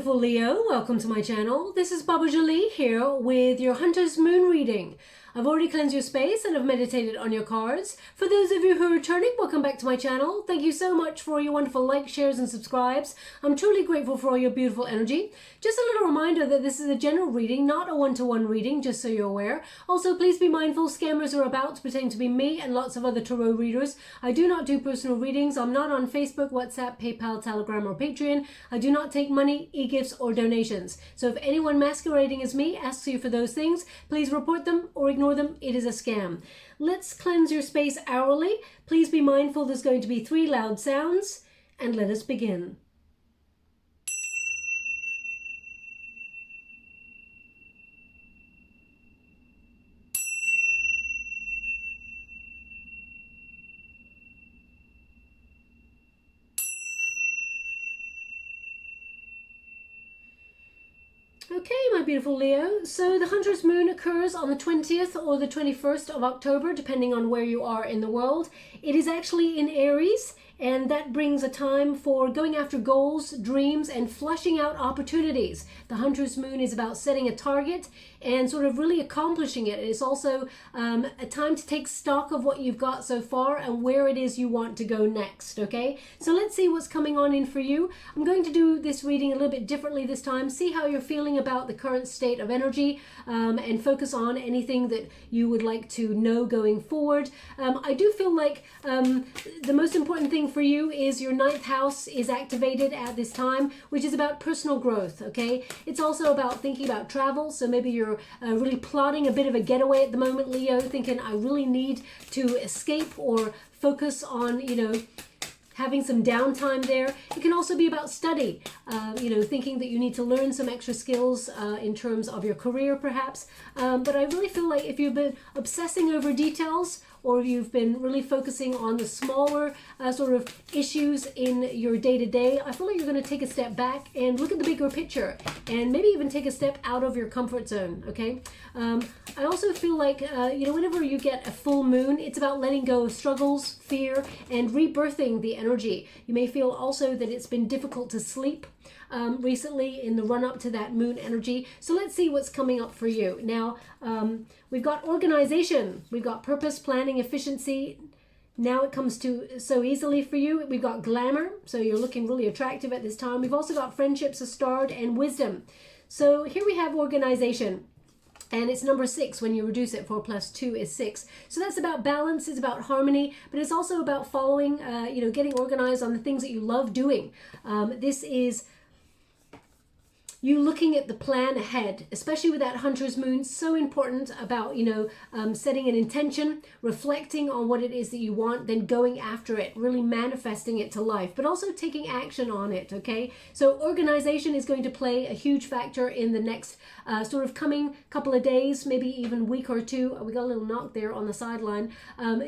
beautiful Leo, welcome to my channel. This is Baba Jolie here with your Hunter's Moon reading. I've already cleansed your space and I've meditated on your cards. For those of you who are returning, welcome back to my channel. Thank you so much for your wonderful likes, shares and subscribes. I'm truly grateful for all your beautiful energy. Just a little reminder that this is a general reading, not a one-to-one reading, just so you're aware. Also, please be mindful, scammers are about to pretend to be me and lots of other tarot readers. I do not do personal readings. I'm not on Facebook, WhatsApp, PayPal, Telegram or Patreon. I do not take money, e-gifts or donations. So if anyone masquerading as me asks you for those things, please report them or ignore them. It is a scam. Let's cleanse your space hourly. Please be mindful there's going to be 3 loud sounds, and let us begin. Okay, my beautiful Leo, so the Hunter's Moon occurs on the 20th or the 21st of October, depending on where you are in the world. It is actually in Aries, and that brings a time for going after goals, dreams, and flushing out opportunities. The Hunter's Moon is about setting a target and sort of really accomplishing it. It's also a time to take stock of what you've got so far and where it is you want to go next, okay? So let's see what's coming on in for you. I'm going to do this reading a little bit differently this time, see how you're feeling about the current state of energy, and focus on anything that you would like to know going forward. I do feel like the most important thing for you is your 9th house is activated at this time, which is about personal growth, okay? It's also about thinking about travel, so maybe you're really plotting a bit of a getaway at the moment, Leo, thinking I really need to escape or focus on, you know, having some downtime there. It can also be about study, you know, thinking that you need to learn some extra skills in terms of your career perhaps. But I really feel like if you've been obsessing over details, or if you've been really focusing on the smaller sort of issues in your day-to-day, I feel like you're going to take a step back and look at the bigger picture and maybe even take a step out of your comfort zone, okay? I also feel like, you know, whenever you get a full moon, it's about letting go of struggles, fear, and rebirthing the energy. You may feel also that it's been difficult to sleep recently in the run-up to that moon energy. So let's see what's coming up for you. Now, we've got organization, we've got purpose, planning, efficiency. Now it comes to so easily for you. We've got glamour, so you're looking really attractive at this time. We've also got friendships, a start, and wisdom. So here we have organization. And it's number 6 when you reduce it. 4 plus 2 is 6. So that's about balance, it's about harmony, but it's also about following, you know, getting organized on the things that you love doing. This is you looking at the plan ahead, especially with that Hunter's Moon. So important about, you know, setting an intention, reflecting on what it is that you want, then going after it, really manifesting it to life, but also taking action on it, okay? So organization is going to play a huge factor in the next sort of coming couple of days, maybe even week or two. We got a little knock there on the sideline.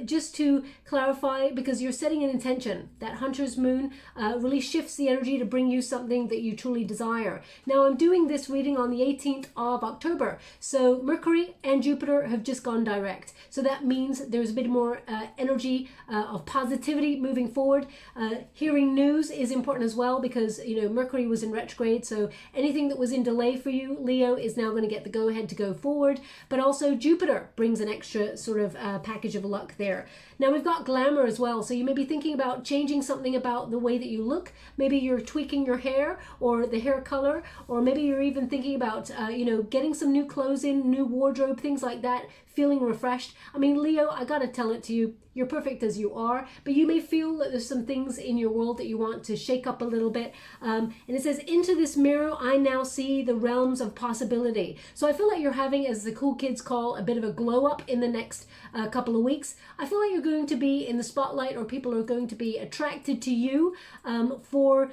Just to clarify, because you're setting an intention. That Hunter's Moon really shifts the energy to bring you something that you truly desire. Now, I'm doing this reading on the 18th of October. So Mercury and Jupiter have just gone direct. So that means there's a bit more energy of positivity moving forward. Hearing news is important as well because, you know, Mercury was in retrograde. So anything that was in delay for you, Leo, is now going to get the go-ahead to go forward. But also Jupiter brings an extra sort of package of luck there. Now we've got glamour as well. So you may be thinking about changing something about the way that you look. Maybe you're tweaking your hair or the hair color, or maybe you're even thinking about, you know, getting some new clothes in, new wardrobe, things like that, feeling refreshed. I mean, Leo, I got to tell it to you, you're perfect as you are, but you may feel that there's some things in your world that you want to shake up a little bit. And it says, into this mirror, I now see the realms of possibility. So I feel like you're having, as the cool kids call, a bit of a glow up in the next couple of weeks. I feel like you're going to be in the spotlight, or people are going to be attracted to you for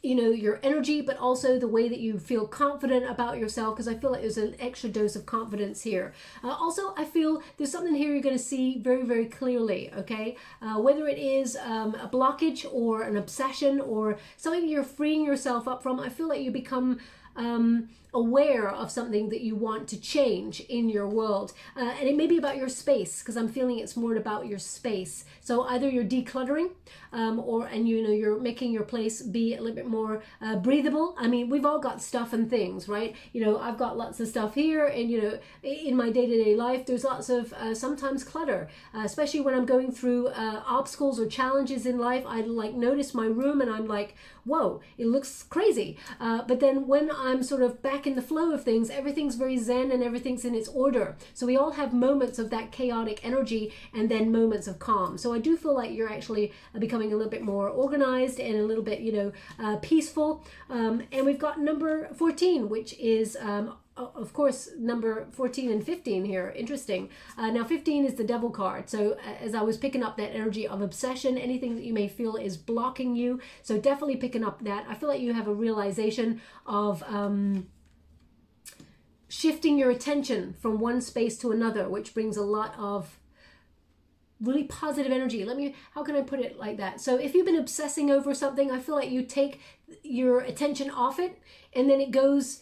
you know, your energy, but also the way that you feel confident about yourself, because I feel like there's an extra dose of confidence here. Also, I feel there's something here you're going to see very, very clearly, okay? Whether it is a blockage or an obsession or something you're freeing yourself up from, I feel like you become aware of something that you want to change in your world. And it may be about your space, because I'm feeling it's more about your space. So either you're decluttering, and you're making your place be a little bit more breathable. I mean, we've all got stuff and things, right? I've got lots of stuff here, and in my day-to-day life, there's lots of sometimes clutter, especially when I'm going through obstacles or challenges in life. I notice my room and I'm like, whoa, it looks crazy. But then when I'm sort of back in the flow of things, everything's very zen and everything's in its order. So we all have moments of that chaotic energy and then moments of calm. So I do feel like you're actually becoming a little bit more organized and a little bit, peaceful. And we've got number 14, which is of course, number 14 and 15 here. Interesting. Now 15 is the devil card. So as I was picking up that energy of obsession, anything that you may feel is blocking you. So definitely picking up that. I feel like you have a realization of shifting your attention from one space to another, which brings a lot of really positive energy. How can I put it like that? So if you've been obsessing over something, I feel like you take your attention off it and then it goes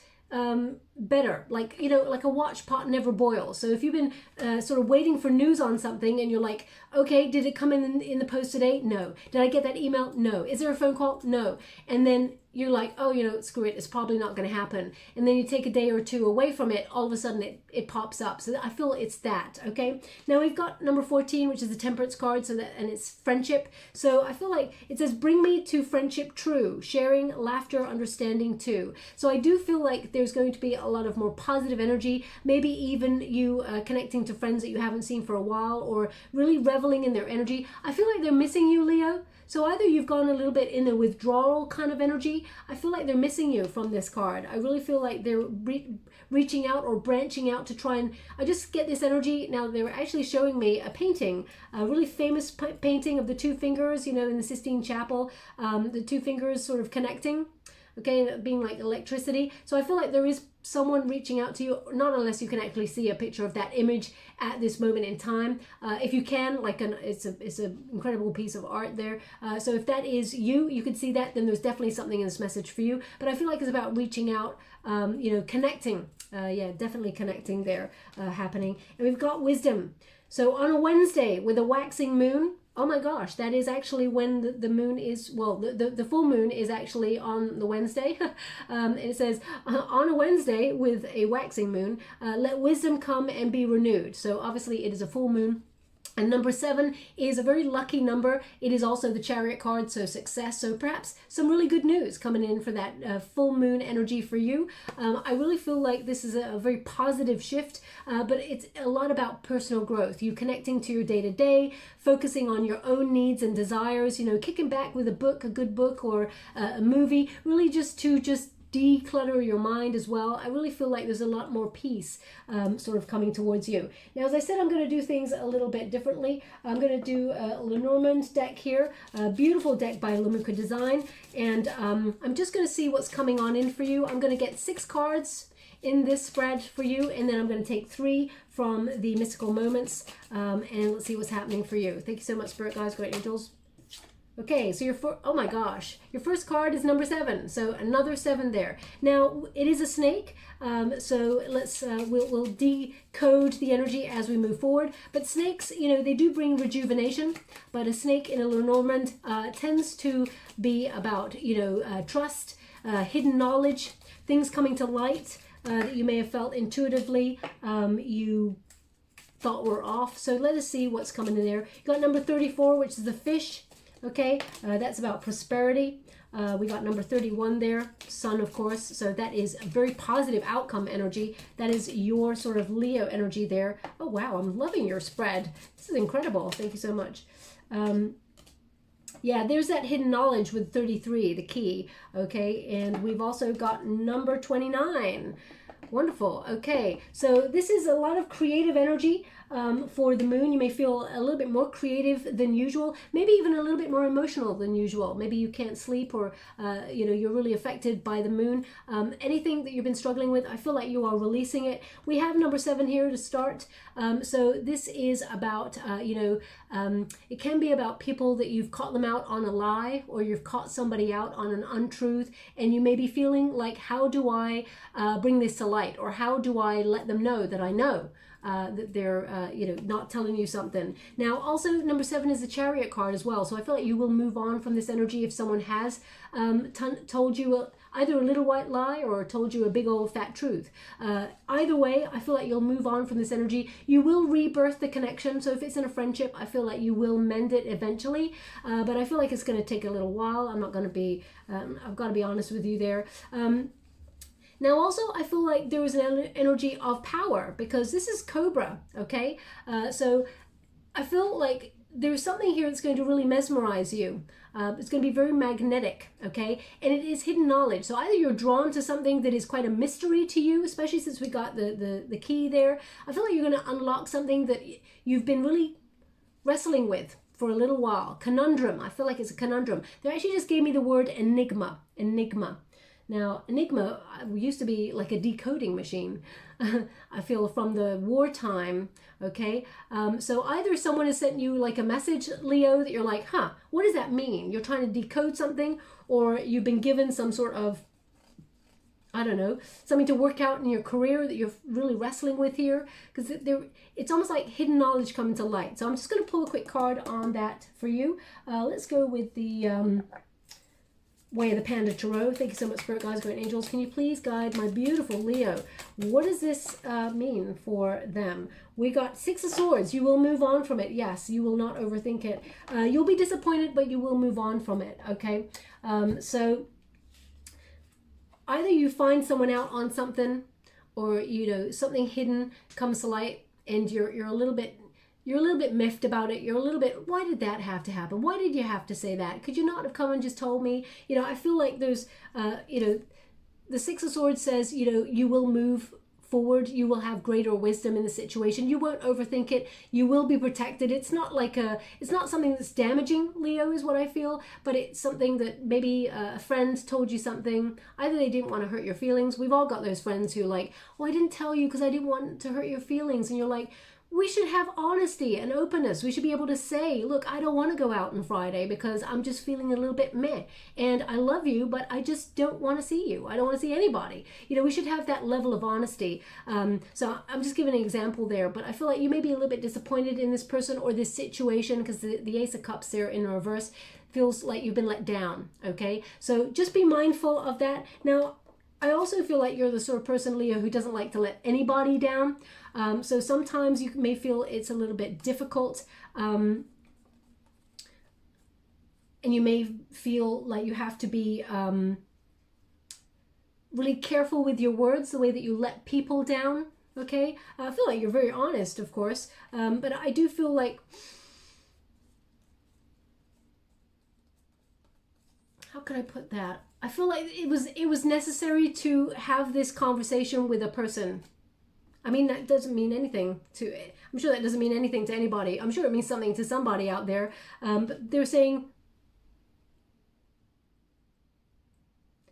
better, like a watch pot never boils. So if you've been sort of waiting for news on something and you're like, okay, did it come in the post today? No. Did I get that email? No. Is there a phone call? No. And then you're like, oh, screw it, it's probably not going to happen. And then you take a day or two away from it, all of a sudden it pops up. So I feel it's that, okay? Now we've got number 14, which is the Temperance card, and it's friendship. So I feel like it says, bring me to friendship true, sharing, laughter, understanding too. So I do feel like there's going to be a lot of more positive energy, maybe even you connecting to friends that you haven't seen for a while, or really reveling in their energy. I feel like they're missing you, Leo. So either you've gone a little bit in a withdrawal kind of energy. I feel like they're missing you from this card. I really feel like they're reaching out or branching out to try and, I just get this energy. Now they were actually showing me a painting, a really famous painting of the two fingers, in the Sistine Chapel, the two fingers sort of connecting. Okay, being like electricity. So I feel like there is someone reaching out to you, not unless you can actually see a picture of that image at this moment in time. If you can, it's an incredible piece of art there. So if that is you can see that, then there's definitely something in this message for you. But I feel like it's about reaching out, connecting. Yeah, definitely connecting there happening. And we've got wisdom. So on a Wednesday with a waxing moon, oh my gosh, that is actually when the moon is, well, the full moon is actually on the Wednesday. It says, on a Wednesday with a waxing moon, let wisdom come and be renewed. So obviously it is a full moon. And number 7 is a very lucky number. It is also the Chariot card, so success. So perhaps some really good news coming in for that full moon energy for you. I really feel like this is a very positive shift, but it's a lot about personal growth. You connecting to your day-to-day, focusing on your own needs and desires, kicking back with a book, a good book, or a movie, really just declutter your mind as well. I really feel like there's a lot more peace sort of coming towards you. Now, as I said, I'm going to do things a little bit differently. I'm going to do a LENORMAND deck here, a beautiful deck by Lumika Design, and I'm just going to see what's coming on in for you. I'm going to get 6 cards in this spread for you, and then I'm going to take 3 from the mystical moments, and let's see what's happening for you. Thank you so much, Spirit Guides, Great Angels. Okay, so oh my gosh, your first card is number 7, so another 7 there. Now it is a snake, so let's we'll decode the energy as we move forward. But snakes, they do bring rejuvenation. But a snake in a LENORMAND tends to be about trust, hidden knowledge, things coming to light that you may have felt intuitively. You thought were off. So let us see what's coming in there. You got number 34, which is the fish. Okay, that's about prosperity. We got number 31 there, sun, of course. So that is a very positive outcome energy. That is your sort of Leo energy there. Oh, wow, I'm loving your spread. This is incredible. Thank you so much. Yeah, there's that hidden knowledge with 33, the key. Okay, and we've also got number 29. Wonderful. Okay, so this is a lot of creative energy. for the moon. You may feel a little bit more creative than usual, maybe even a little bit more emotional than usual. Maybe you can't sleep, or you know, you're really affected by the moon. Anything that you've been struggling with, I feel like you are releasing it. We have number 7 here to start. So this is about, you know, it can be about people that you've caught them out on a lie, or you've caught somebody out on an untruth, and you may be feeling like, how do I bring this to light, or how do I let them know that I know that they're, you know, not telling you something. Now, also, number 7 is the Chariot card as well. So I feel like you will move on from this energy if someone has told you either a little white lie or told you a big old fat truth. Either way, I feel like you'll move on from this energy. You will rebirth the connection. So if it's in a friendship, I feel like you will mend it eventually. But I feel like it's going to take a little while. I'm not going to be, I've got to be honest with you there. Now also, I feel like there is an energy of power, because this is Cobra, okay? So I feel like there's something here that's going to really mesmerize you. It's going to be very magnetic, okay? And it is hidden knowledge. So either you're drawn to something that is quite a mystery to you, especially since we got the key there. I feel like you're going to unlock something that you've been really wrestling with for a little while. Conundrum. I feel like it's a conundrum. They actually just gave me the word enigma. Enigma. Now, enigma used to be like a decoding machine, I feel, from the wartime, okay? So either someone has sent you like a message, Leo, that you're like, huh, what does that mean? You're trying to decode something, or you've been given some sort of, I don't know, something to work out in your career that you're really wrestling with here, because it's almost like hidden knowledge coming to light. So I'm just going to pull a quick card on that for you. Let's go with the Way of the Panda Tarot. Thank you so much, Spirit Guides, Great Angels. Can you please guide my beautiful Leo? What does this mean for them? We got 6 of Swords. You will move on from it. Yes, you will not overthink it. You'll be disappointed, but you will move on from it, okay? So either you find someone out on something, or, you know, something hidden comes to light, and you're a little bit miffed about it. You're a little bit, why did that have to happen? Why did you have to say that? Could you not have come and just told me? You know, I feel like there's, you know, the 6 of Swords says, you know, you will move forward. You will have greater wisdom in the situation. You won't overthink it. You will be protected. It's not like it's not something that's damaging, Leo, is what I feel, but it's something that maybe a friend told you something. Either they didn't want to hurt your feelings. We've all got those friends who are like, oh, I didn't tell you because I didn't want to hurt your feelings. And you're like, we should have honesty and openness. We should be able to say, look, I don't want to go out on Friday because I'm just feeling a little bit meh. And I love you, but I just don't want to see you. I don't want to see anybody. You know, we should have that level of honesty. So I'm just giving an example there, but I feel like you may be a little bit disappointed in this person or this situation, because the Ace of Cups there in reverse feels like you've been let down, okay? So just be mindful of that. Now, I also feel like you're the sort of person, Leo, who doesn't like to let anybody down. So sometimes you may feel it's a little bit difficult, and you may feel like you have to be really careful with your words, the way that you let people down, okay? I feel like you're very honest, of course, but I do feel like, how could I put that? I feel like it was necessary to have this conversation with a person. I mean, that doesn't mean anything to, I'm sure that doesn't mean anything to anybody. I'm sure it means something to somebody out there. But they're saying,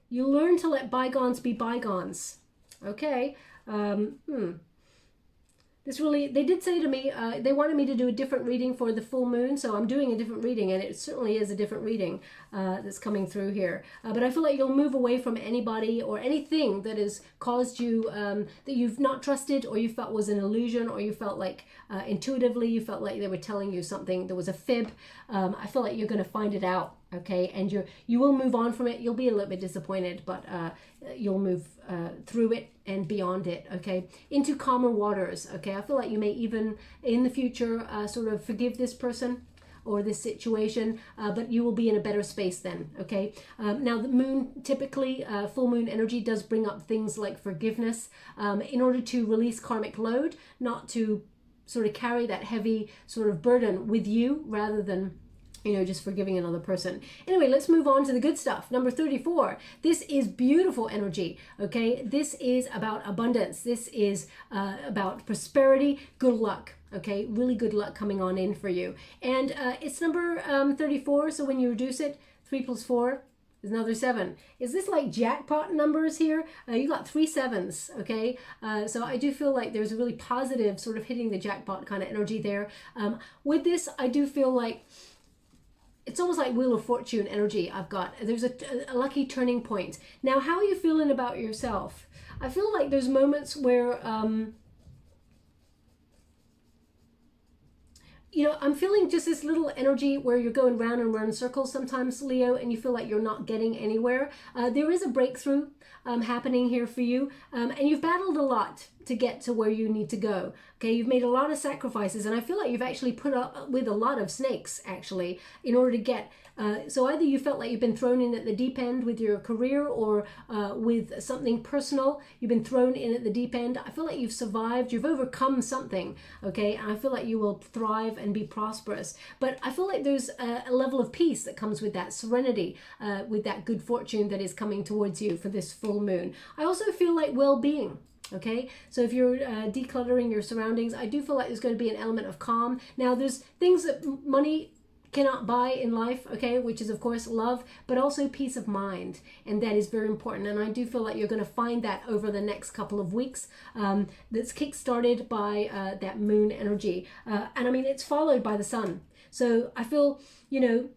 you learn to let bygones be bygones. Okay. This really, they did say to me, they wanted me to do a different reading for the full moon, so I'm doing a different reading, and it certainly is a different reading that's coming through here. But I feel like you'll move away from anybody or anything that has caused you, that you've not trusted, or you felt was an illusion, or you felt like intuitively you felt like they were telling you something that was a fib. I feel like you're going to find it out, okay? And you will move on from it. You'll be a little bit disappointed, but you'll move through it and beyond it, okay? Into calmer waters, okay? I feel like you may even in the future sort of forgive this person or this situation, but you will be in a better space then, okay? Now the moon, typically full moon energy does bring up things like forgiveness in order to release karmic load, not to sort of carry that heavy sort of burden with you, rather than you know, just forgiving another person. Anyway, let's move on to the good stuff. Number 34. This is beautiful energy, okay? This is about abundance. This is about prosperity, good luck, okay? Really good luck coming on in for you. And it's number 34, so when you reduce it, 3 plus 4 is another 7. Is this like jackpot numbers here? You got 3 sevens, okay? So I do feel like there's a really positive sort of hitting the jackpot kind of energy there. With this, I do feel like it's almost like Wheel of Fortune energy I've got. There's a lucky turning point. Now, how are you feeling about yourself? I feel like there's moments where, you know, I'm feeling just this little energy where you're going round and round in circles sometimes, Leo, and you feel like you're not getting anywhere. There is a breakthrough happening here for you, and you've battled a lot to get to where you need to go. Okay, you've made a lot of sacrifices, and I feel like you've actually put up with a lot of snakes, actually, in order to get. So either you felt like you've been thrown in at the deep end with your career, or with something personal, you've been thrown in at the deep end. I feel like you've survived, you've overcome something, okay, and I feel like you will thrive and be prosperous. But I feel like there's a level of peace that comes with that serenity, with that good fortune that is coming towards you for this full moon. I also feel like well-being. Okay, so if you're decluttering your surroundings, I do feel like there's going to be an element of calm. Now, there's things that money cannot buy in life, okay, which is of course love, but also peace of mind, and that is very important. And I do feel like you're going to find that over the next couple of weeks. That's kick-started by that moon energy, and I mean it's followed by the sun. So I feel, you know,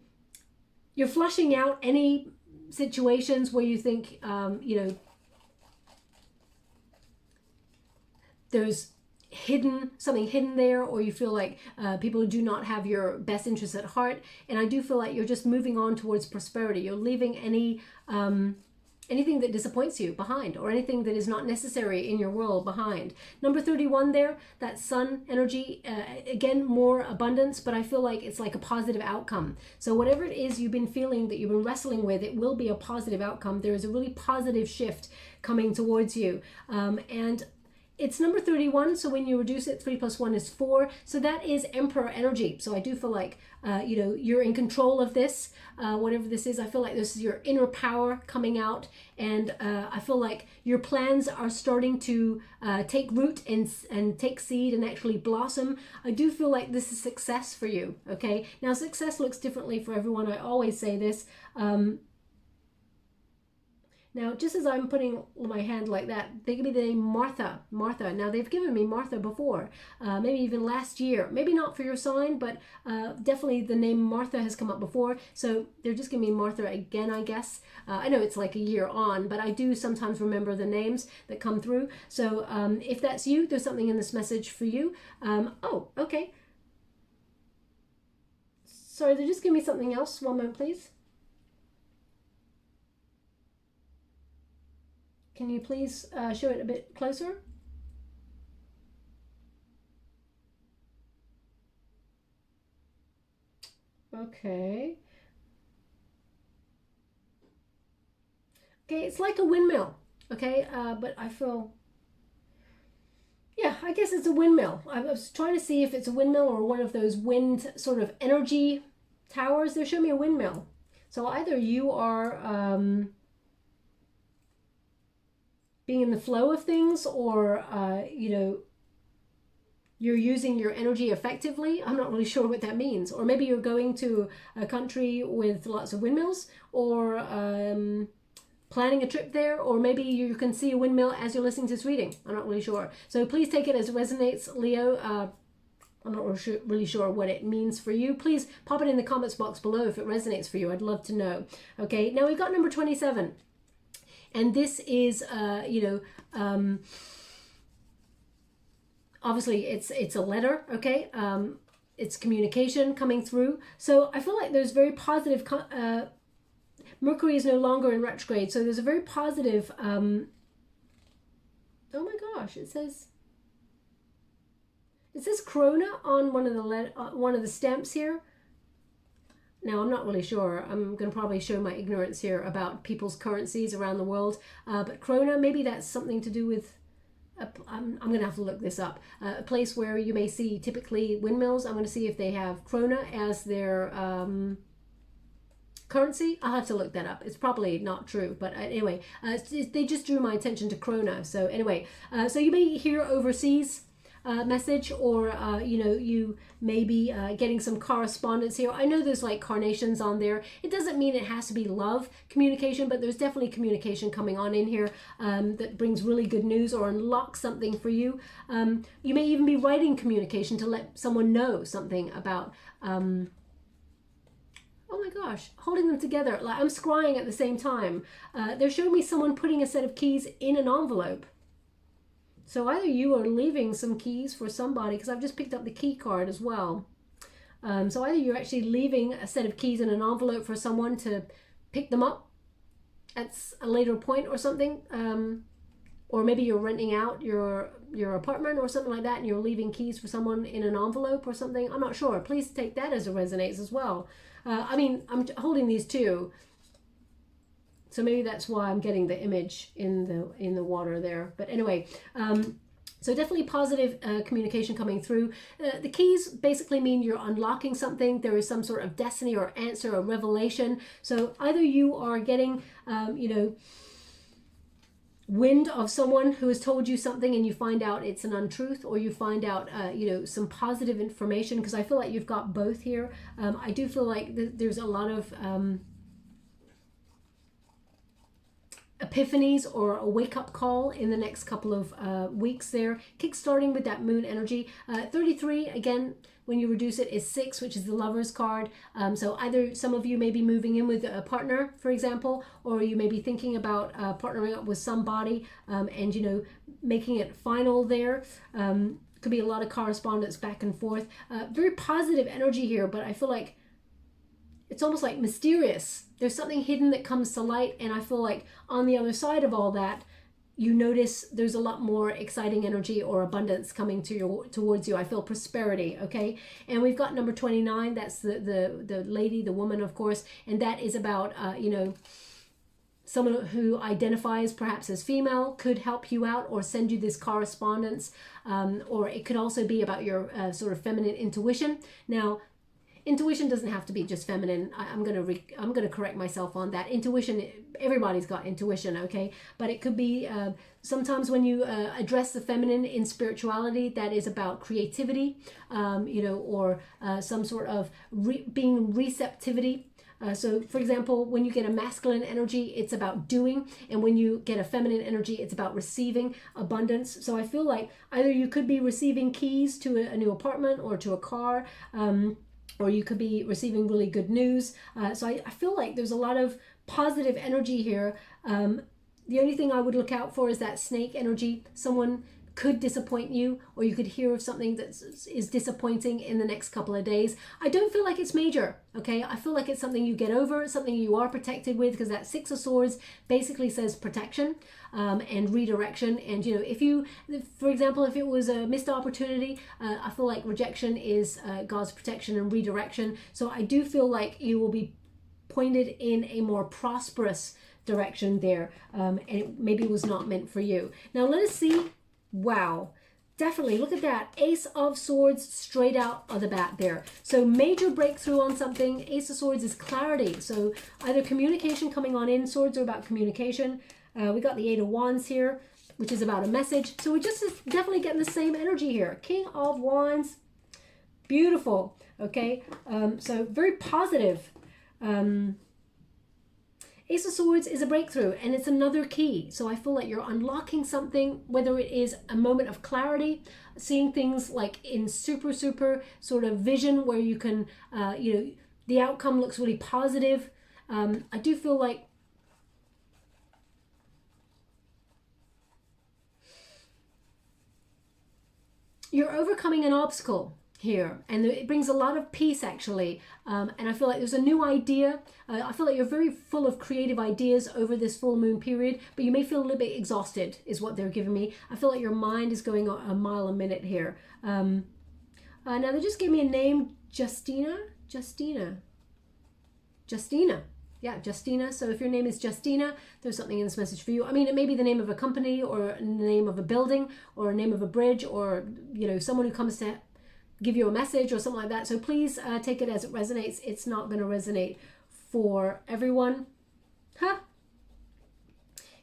you're flushing out any situations where you think, you know, there's something hidden there, or you feel like people do not have your best interests at heart. And I do feel like you're just moving on towards prosperity. You're leaving any anything that disappoints you behind, or anything that is not necessary in your world behind. Number 31 there, that sun energy, again, more abundance, but I feel like it's like a positive outcome. So whatever it is you've been feeling, that you've been wrestling with, it will be a positive outcome. There is a really positive shift coming towards you. And it's number 31, so when you reduce it, 3 plus 1 is 4. So that is Emperor energy. So I do feel like, you know, you're in control of this, whatever this is. I feel like this is your inner power coming out. And I feel like your plans are starting to take root and take seed and actually blossom. I do feel like this is success for you, okay? Now, success looks differently for everyone. I always say this. Now, just as I'm putting my hand like that, they give me the name Martha. Martha. Now, they've given me Martha before, maybe even last year. Maybe not for your sign, but definitely the name Martha has come up before. So they're just giving me Martha again, I guess. I know it's like a year on, but I do sometimes remember the names that come through. So if that's you, there's something in this message for you. Oh, okay. Sorry, they're just giving me something else. One moment, please. Can you please show it a bit closer? Okay. Okay, it's like a windmill, okay? But I feel, yeah, I guess it's a windmill. I was trying to see if it's a windmill or one of those wind sort of energy towers. They're showing me a windmill. So either you are being in the flow of things, or you know, you're using your energy effectively. I'm not really sure what that means. Or maybe you're going to a country with lots of windmills, or planning a trip there, or maybe you can see a windmill as you're listening to this reading. I'm not really sure. So please take it as it resonates, Leo. I'm not really sure what it means for you. Please pop it in the comments box below if it resonates for you. I'd love to know. Okay, now we've got number 27. And this is, you know, obviously it's a letter, okay? It's communication coming through. So I feel like there's very positive, Mercury is no longer in retrograde, so there's a very positive, oh my gosh, it says Krona on one of the stamps here. Now, I'm not really sure. I'm going to probably show my ignorance here about people's currencies around the world. But krona, maybe that's something to do with I'm going to have to look this up. A place where you may see typically windmills. I'm going to see if they have krona as their currency. I'll have to look that up. It's probably not true, but anyway, they just drew my attention to krona. So anyway, so you may hear overseas message, or you know, you may be getting some correspondence here. I know there's like carnations on there. It doesn't mean it has to be love communication, but there's definitely communication coming on in here that brings really good news or unlocks something for you. You may even be writing communication to let someone know something about oh my gosh, holding them together. Like I'm scrying at the same time. They're showing me someone putting a set of keys in an envelope. So either you are leaving some keys for somebody, because I've just picked up the key card as well. So either you're actually leaving a set of keys in an envelope for someone to pick them up at a later point or something. Or maybe you're renting out your apartment or something like that, and you're leaving keys for someone in an envelope or something. I'm not sure. Please take that as it resonates as well. I mean, I'm holding these two, so maybe that's why I'm getting the image in the water there. But anyway, so definitely positive communication coming through. The keys basically mean you're unlocking something. There is some sort of destiny or answer or revelation. So either you are getting, you know, wind of someone who has told you something and you find out it's an untruth, or you find out you know, some positive information, because I feel like you've got both here. I do feel like there's a lot of epiphanies or a wake-up call in the next couple of weeks there, kick-starting with that moon energy. 33, again, when you reduce it, is 6, which is the Lover's card. So either some of you may be moving in with a partner, for example, or you may be thinking about partnering up with somebody and, you know, making it final there. Could be a lot of correspondence back and forth. Very positive energy here, but I feel like it's almost like mysterious. There's something hidden that comes to light, and I feel like on the other side of all that, you notice there's a lot more exciting energy or abundance coming towards you. I feel prosperity, okay? And we've got number 29. That's the lady, the woman, of course, and that is about, you know, someone who identifies perhaps as female could help you out or send you this correspondence, or it could also be about your sort of feminine intuition. Now, intuition doesn't have to be just feminine. I'm gonna correct myself on that. Intuition, everybody's got intuition, okay? But it could be sometimes when you address the feminine in spirituality, that is about creativity, you know, or some sort of being receptivity. So for example, when you get a masculine energy, it's about doing, and when you get a feminine energy, it's about receiving abundance. So I feel like either you could be receiving keys to a new apartment or to a car, or you could be receiving really good news. So I feel like there's a lot of positive energy here. The only thing I would look out for is that snake energy. Someone could disappoint you, or you could hear of something that is disappointing in the next couple of days. I don't feel like it's major, okay? I feel like it's something you get over, something you are protected with, because that 6 of Swords basically says protection and redirection. And, you know, if you, for example, if it was a missed opportunity, I feel like rejection is God's protection and redirection. So I do feel like you will be pointed in a more prosperous direction there, and it maybe was not meant for you. Now let us see. Wow, definitely, look at that. Ace of Swords straight out of the bat there. So major breakthrough on something. Ace of Swords is clarity. So either communication coming on in. Swords are about communication. We got the 8 of Wands here, which is about a message. So we're just definitely getting the same energy here. King of Wands, beautiful. Okay, so very positive. Ace of Swords is a breakthrough, and it's another key. So I feel like you're unlocking something, whether it is a moment of clarity, seeing things like in super sort of vision where you can, you know, the outcome looks really positive. I do feel like you're overcoming an obstacle here, and it brings a lot of peace actually, and I feel like there's a new idea. I feel like you're very full of creative ideas over this full moon period, but you may feel a little bit exhausted is what they're giving me. I feel like your mind is going a mile a minute here. Now they just gave me a name, Justina. Yeah, Justina. So if your name is Justina, there's something in this message for you. I mean, it may be the name of a company or the name of a building or a name of a bridge or, you know, someone who comes to give you a message or something like that. So please take it as it resonates. It's not going to resonate for everyone. Huh?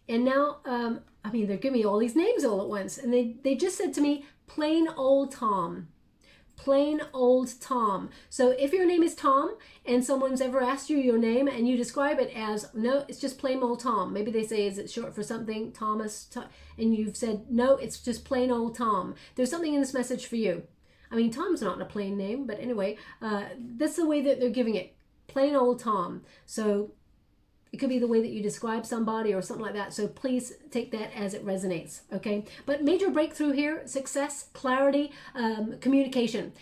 And now, I mean, they're giving me all these names all at once. And they just said to me, plain old Tom. Plain old Tom. So if your name is Tom and someone's ever asked you your name and you describe it as, no, it's just plain old Tom. Maybe they say, is it short for something, Thomas? And you've said, no, it's just plain old Tom. There's something in this message for you. I mean, Tom's not a plain name, but anyway, that's the way that they're giving it. Plain old Tom. So it could be the way that you describe somebody or something like that. So please take that as it resonates, okay? But major breakthrough here, success, clarity, communication.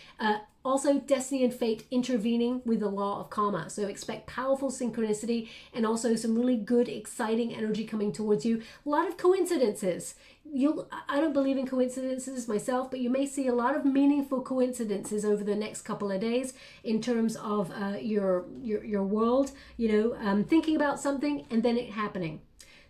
Also, destiny and fate intervening with the law of karma. So expect powerful synchronicity and also some really good, exciting energy coming towards you. A lot of coincidences. I don't believe in coincidences myself, but you may see a lot of meaningful coincidences over the next couple of days in terms of your world. You know, thinking about something and then it happening.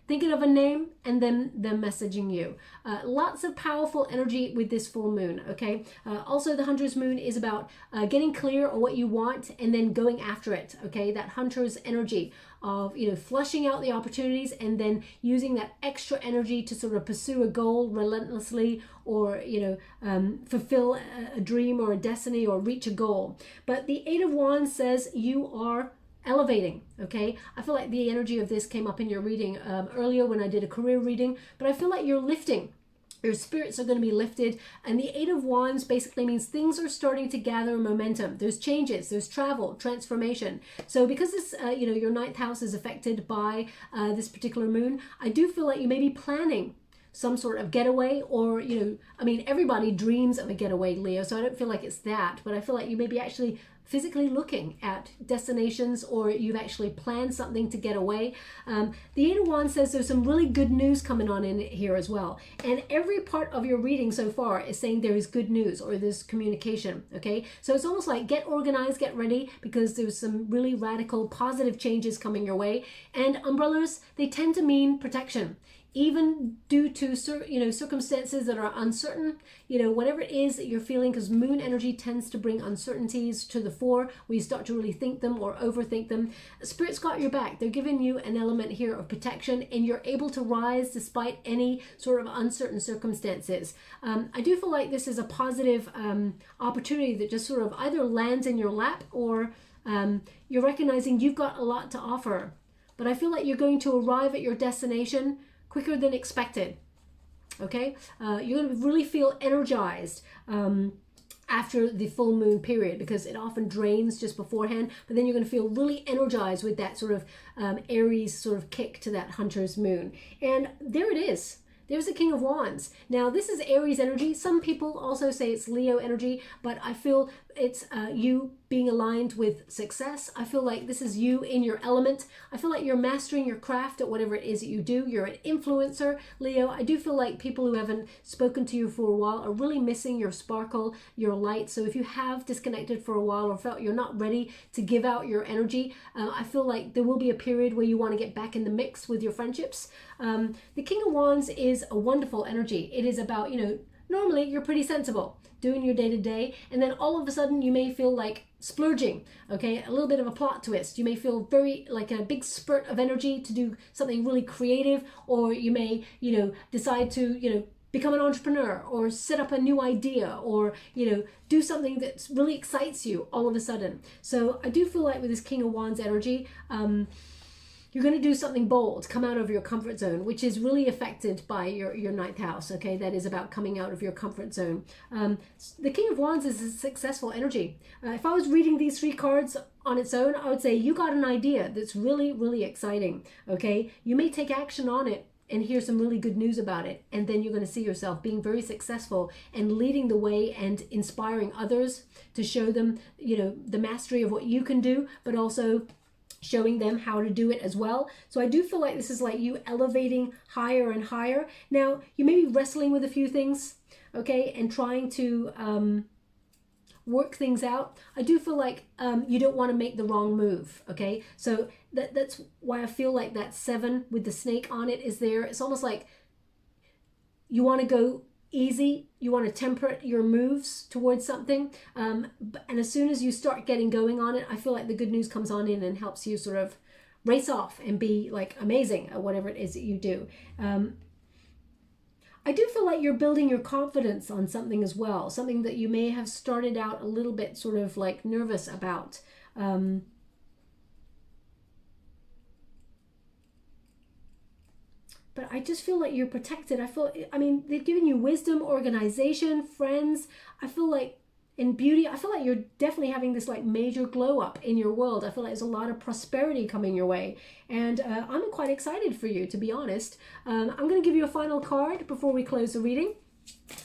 Thinking of a name and then them messaging you. Lots of powerful energy with this full moon, okay? Also, the Hunter's Moon is about getting clear on what you want and then going after it, okay? That Hunter's energy of, you know, flushing out the opportunities and then using that extra energy to sort of pursue a goal relentlessly or, you know, fulfill a dream or a destiny or reach a goal. But the Eight of Wands says you are elevating, okay? I feel like the energy of this came up in your reading earlier when I did a career reading, but I feel like you're lifting. Your spirits are going to be lifted, and the Eight of Wands basically means things are starting to gather momentum. There's changes, there's travel, transformation. So because this, you know, your ninth house is affected by this particular moon, I do feel like you may be planning some sort of getaway or, you know, I mean, everybody dreams of a getaway, Leo, so I don't feel like it's that, but I feel like you may be actually physically looking at destinations or you've actually planned something to get away. The Eight of Wands says there's some really good news coming on in here as well. And every part of your reading so far is saying there is good news or there's communication, okay? So it's almost like get organized, get ready, because there's some really radical positive changes coming your way. And umbrellas, they tend to mean protection. Even due to, you know, circumstances that are uncertain, you know, whatever it is that you're feeling, because moon energy tends to bring uncertainties to the fore where you start to really think them or overthink them. Spirit's got your back. They're giving you an element here of protection and you're able to rise despite any sort of uncertain circumstances. I do feel like this is a positive opportunity that just sort of either lands in your lap or you're recognizing you've got a lot to offer. But I feel like you're going to arrive at your destination quicker than expected, okay? You're going to really feel energized after the full moon period because it often drains just beforehand, but then you're going to feel really energized with that sort of Aries sort of kick to that Hunter's Moon. And there it is. There's the King of Wands. Now, this is Aries energy. Some people also say it's Leo energy, but I feel it's you being aligned with success. I feel like this is you in your element. I feel like you're mastering your craft at whatever it is that you do. You're an influencer, Leo. I do feel like people who haven't spoken to you for a while are really missing your sparkle, your light. So if you have disconnected for a while or felt you're not ready to give out your energy, I feel like there will be a period where you want to get back in the mix with your friendships. The King of Wands is a wonderful energy. It is about, you know, normally you're pretty sensible doing your day-to-day, and then all of a sudden you may feel like splurging, okay? A little bit of a plot twist. You may feel very like a big spurt of energy to do something really creative, or you may, you know, decide to, you know, become an entrepreneur or set up a new idea or, you know, do something that really excites you all of a sudden. So I do feel like with this King of Wands energy, you're going to do something bold, come out of your comfort zone, which is really affected by your ninth house, okay? That is about coming out of your comfort zone. The King of Wands is a successful energy. If I was reading these three cards on its own, I would say you got an idea that's really, really exciting, okay? You may take action on it and hear some really good news about it. And then you're going to see yourself being very successful and leading the way and inspiring others to show them, you know, the mastery of what you can do, but also showing them how to do it as well. So I do feel like this is like you elevating higher and higher. Now, you may be wrestling with a few things, okay, and trying to work things out. I do feel like you don't want to make the wrong move, okay? So that's why I feel like that 7 with the snake on it is there. It's almost like you want to go easy, you want to temper your moves towards something, and as soon as you start getting going on it, I feel like the good news comes on in and helps you sort of race off and be like amazing at whatever it is that you do. I do feel like you're building your confidence on something as well, something that you may have started out a little bit sort of like nervous about. But I just feel like you're protected. I mean, they've given you wisdom, organization, friends. I feel like in beauty, I feel like you're definitely having this like major glow up in your world. I feel like there's a lot of prosperity coming your way. And I'm quite excited for you, to be honest. I'm going to give you a final card before we close the reading.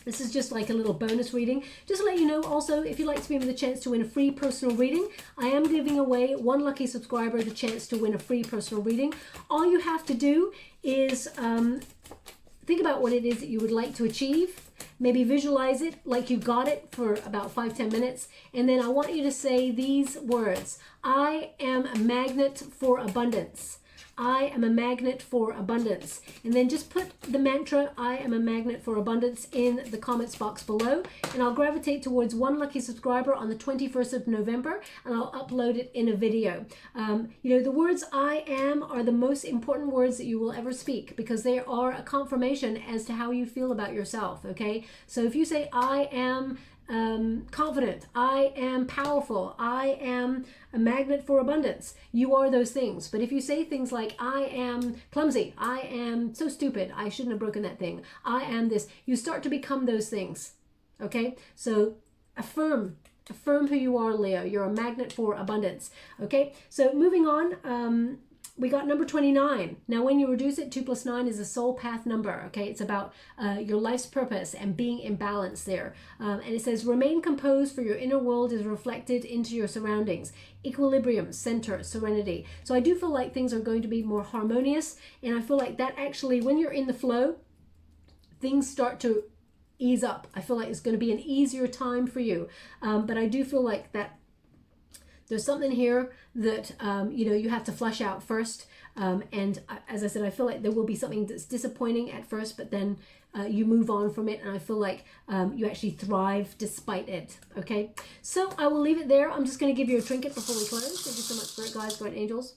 This is just like a little bonus reading. Just to let you know also, if you'd like to be with a chance to win a free personal reading, I am giving away one lucky subscriber the chance to win a free personal reading. All you have to do is think about what it is that you would like to achieve. Maybe visualize it like you got it for about 5-10 minutes. And then I want you to say these words. I am a magnet for abundance. I am a magnet for abundance. And then just put the mantra, I am a magnet for abundance, in the comments box below. And I'll gravitate towards one lucky subscriber on the 21st of November, and I'll upload it in a video. You know, the words I am are the most important words that you will ever speak, because they are a confirmation as to how you feel about yourself, okay? So if you say, I am confident, I am powerful, I am a magnet for abundance, you are those things. But if you say things like, I am clumsy, I am so stupid, I shouldn't have broken that thing, I am this, you start to become those things, okay? So affirm who you are, Leo. You're a magnet for abundance, okay? So moving on, we got number 29. Now, when you reduce it, 2 plus 9 is a soul path number, okay? It's about your life's purpose and being in balance there. And it says, remain composed, for your inner world is reflected into your surroundings. Equilibrium, center, serenity. So I do feel like things are going to be more harmonious. And I feel like that actually, when you're in the flow, things start to ease up. I feel like it's going to be an easier time for you. But I do feel like that there's something here that, you know, you have to flush out first. And as I said, I feel like there will be something that's disappointing at first, but then you move on from it. And I feel like you actually thrive despite it. Okay, so I will leave it there. I'm just going to give you a trinket before we close. Thank you so much for it, guys, bright angels.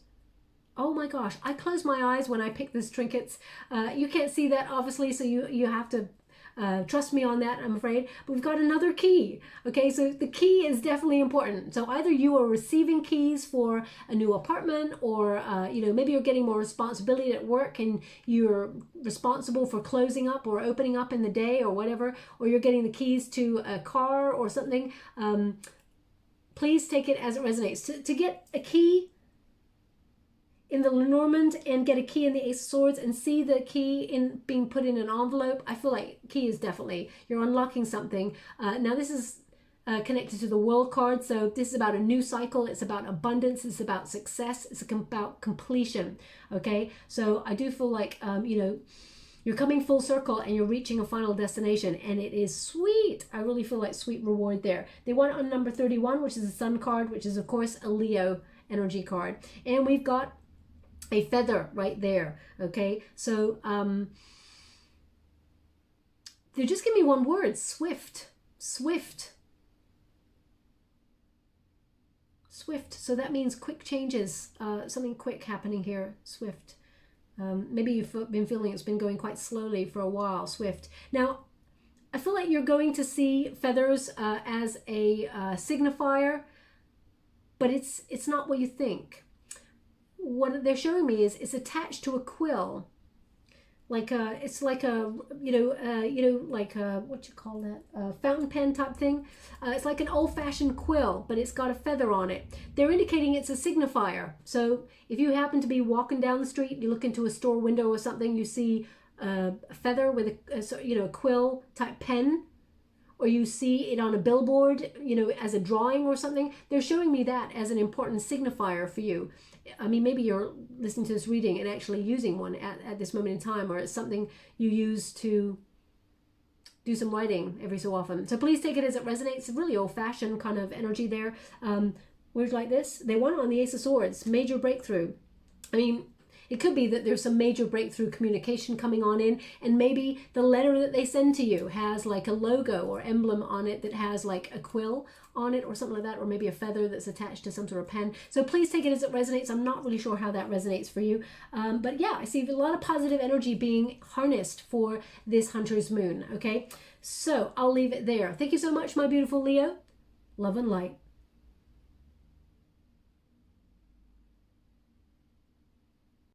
Oh my gosh, I close my eyes when I pick these trinkets. You can't see that, obviously, so you have to trust me on that, I'm afraid. But we've got another key. Okay, so the key is definitely important. So either you are receiving keys for a new apartment, or you know, maybe you're getting more responsibility at work and you're responsible for closing up or opening up in the day or whatever, or you're getting the keys to a car or something. Please take it as it resonates. To get a key in the Lenormand and get a key in the Ace of Swords and see the key in being put in an envelope, I feel like key is definitely, you're unlocking something. Now this is connected to the World card, so this is about a new cycle, it's about abundance, it's about success, it's about completion, okay? So I do feel like, you know, you're coming full circle and you're reaching a final destination, and it is sweet. I really feel like sweet reward there. They want it on number 31, which is a Sun card, which is of course a Leo energy card. And we've got a feather right there, okay? So they just give me one word, swift, swift, swift. So that means quick changes, something quick happening here, swift. Maybe you've been feeling it's been going quite slowly for a while, swift. Now, I feel like you're going to see feathers as a signifier, but it's not what you think. What they're showing me is it's attached to a quill, like it's like a like a, what you call that, fountain pen type thing. It's like an old-fashioned quill, but it's got a feather on it. They're indicating it's a signifier. So if you happen to be walking down the street, you look into a store window or something, you see a feather with a quill type pen, or you see it on a billboard, you know, as a drawing or something, they're showing me that as an important signifier for you. I mean, maybe you're listening to this reading and actually using one at this moment in time, or it's something you use to do some writing every so often. So please take it as it resonates. It's really old-fashioned kind of energy there. Words like this, they won on the Ace of Swords, major breakthrough. I mean, it could be that there's some major breakthrough communication coming on in, and maybe the letter that they send to you has like a logo or emblem on it that has like a quill on it or something like that, or maybe a feather that's attached to some sort of pen. So please take it as it resonates. I'm not really sure how that resonates for you. But yeah, I see a lot of positive energy being harnessed for this Hunter's Moon, okay? So I'll leave it there. Thank you so much, my beautiful Leo. Love and light.